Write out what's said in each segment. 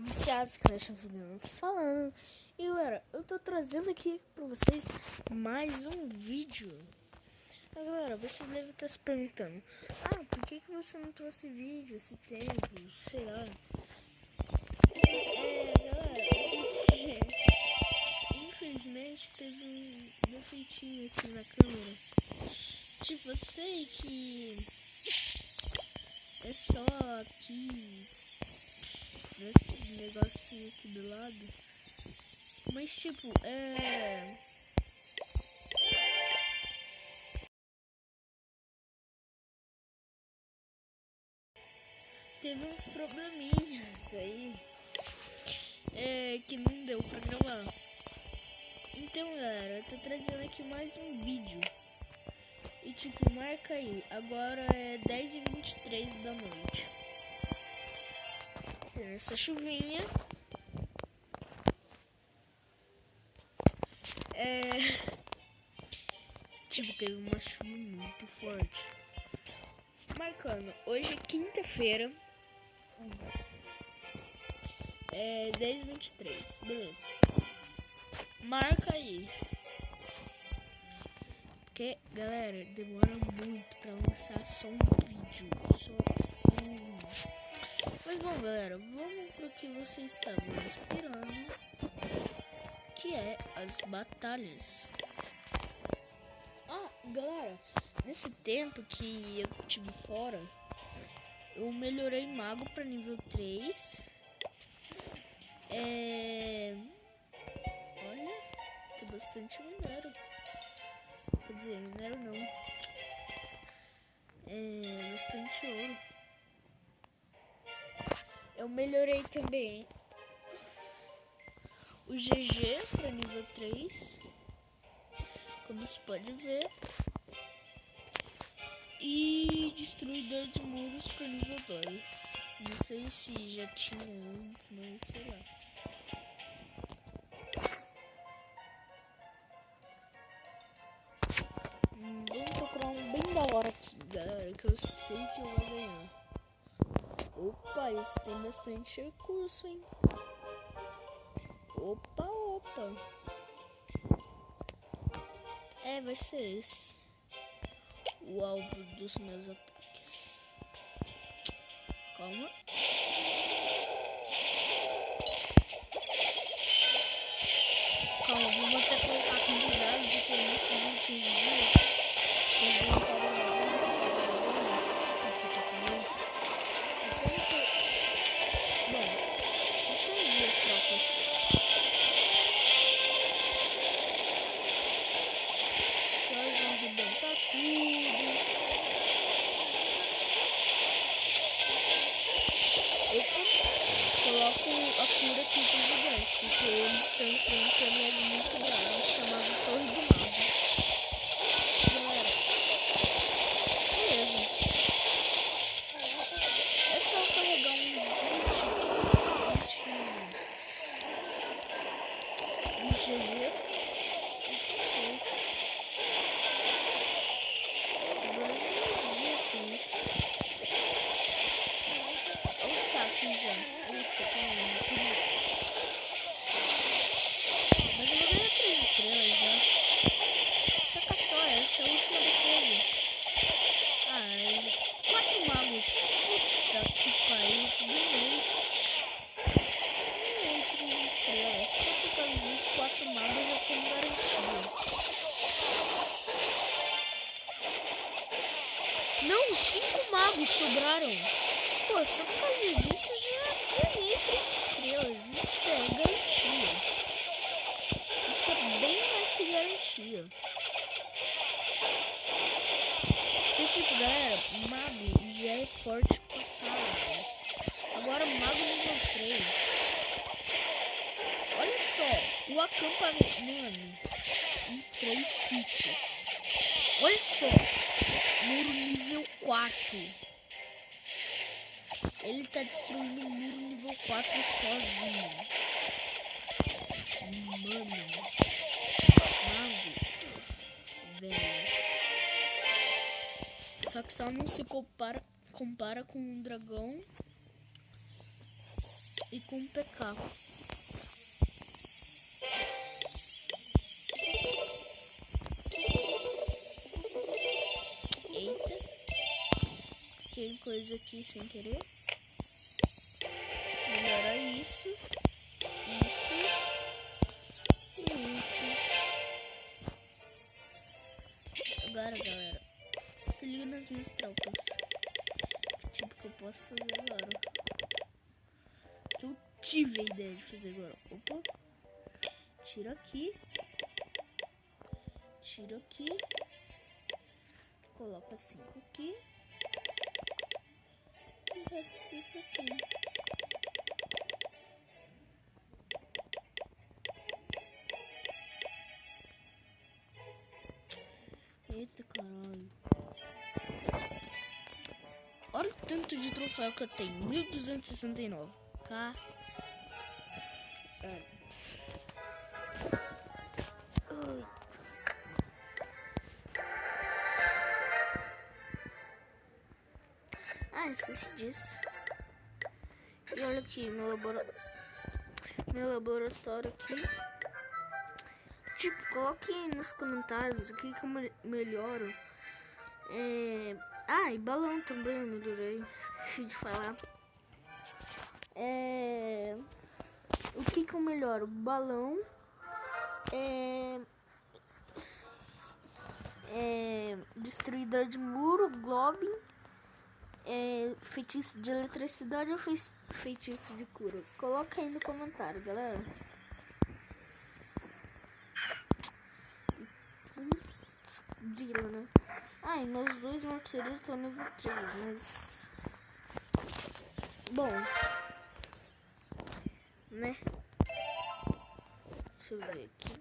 viciados que deixam fudendo falando. E galera, eu tô trazendo aqui pra vocês mais um vídeo. Galera, vocês devem estar se perguntando: por que você não trouxe vídeo esse tempo? Sei lá. Galera, infelizmente teve um defeitinho aqui na câmera. Tipo, eu sei que é só aqui nesse negocinho aqui do lado, mas tipo, teve uns probleminhas aí que não deu pra gravar. Então galera, eu tô trazendo aqui mais um vídeo. E tipo, marca aí, agora é 10h23 da noite. Tem essa chuvinha. Tipo, teve uma chuva muito forte. Marcando, hoje é quinta-feira. 10h23, beleza. Marca aí. Porque, galera, demora muito pra lançar só um vídeo. Só um. Mas bom, galera, vamos pro que você estava esperando, que é as batalhas. Galera, nesse tempo que eu tive fora, eu melhorei mago pra nível 3. Olha, tem bastante minério. Quer dizer, minério não. Bastante ouro. Eu melhorei também o GG para nível 3, como você pode ver. E destruidor de muros para nível 2. Não sei se já tinha antes, mas sei lá. Vamos procurar um bem da hora aqui, galera, que eu sei que eu vou ganhar. Opa, esse tem bastante recurso, hein? Opa. Vai ser esse o alvo dos meus ataques. Calma. Vamos até colocar com cuidado, porque nesses últimos dias eu vou as tropas. Elas vão arrebentar tudo. Coloco a cura aqui para os gigantes, porque eles estão enfrentando algo muito grave, chamado Torre do Mago. Galera, beleza. É só carregar uns 20 GG. Mas eu vou ganhar 3 estrelas já. Saca só, essa é a última defesa. 4 magos. Puta que pariu. Ganhei 3 estrelas. Só por causa dos 4 magos eu já tenho garantia. Não, 5 magos sobraram. Pô, só por causa disso eu já ganhei 3 estrelas. Isso já é garantia. Isso é bem mais que garantia. E tipo, galera, mago já é forte pra caralho. Agora mago nível 3. Olha só, o acampamento, mano, em 3 sítios. Olha só, muro nível 4. Ele tá destruindo o muro nível 4 sozinho. Mano, mago, velho. Só que só não se compara com um dragão. E e com PK. Eita, tem coisa aqui sem querer. Melhora isso, isso e isso. Agora, galera, se liga nas minhas tropas. Que tipo que eu posso fazer agora? Que eu tive a ideia de fazer agora. Opa, tira aqui, tira aqui, coloca 5 aqui e o resto disso aqui. Eita caralho. Olha o tanto de troféu que eu tenho. 1269. Esqueci disso. E olha aqui, meu laboratório aqui. Tipo, coloque nos comentários o que eu melhoro. E balão também eu melhorei. Esqueci de falar. O que eu melhoro? Balão. Destruidor de muro, Goblin. Feitiço de eletricidade ou feitiço de cura? Coloca aí no comentário, galera. Grilo, né? E meus 2 morteiros estão nível 3, mas... Bom, né? Deixa eu ver aqui.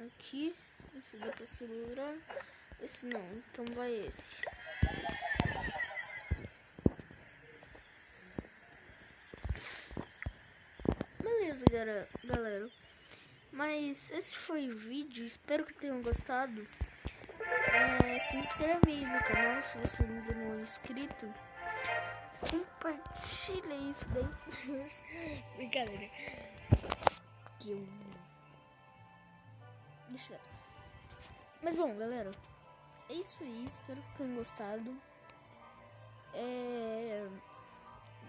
Aqui, esse dá pra segurar. Esse não, então vai esse. Beleza, galera. Mas esse foi o vídeo. Espero que tenham gostado. Se inscreve aí no canal se você ainda não é inscrito. Compartilha isso daí. Brincadeira. Deixa eu... Mas bom, galera, é isso aí. Espero que tenham gostado.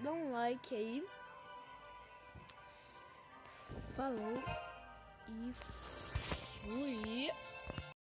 Dá um like aí. Falou e fui.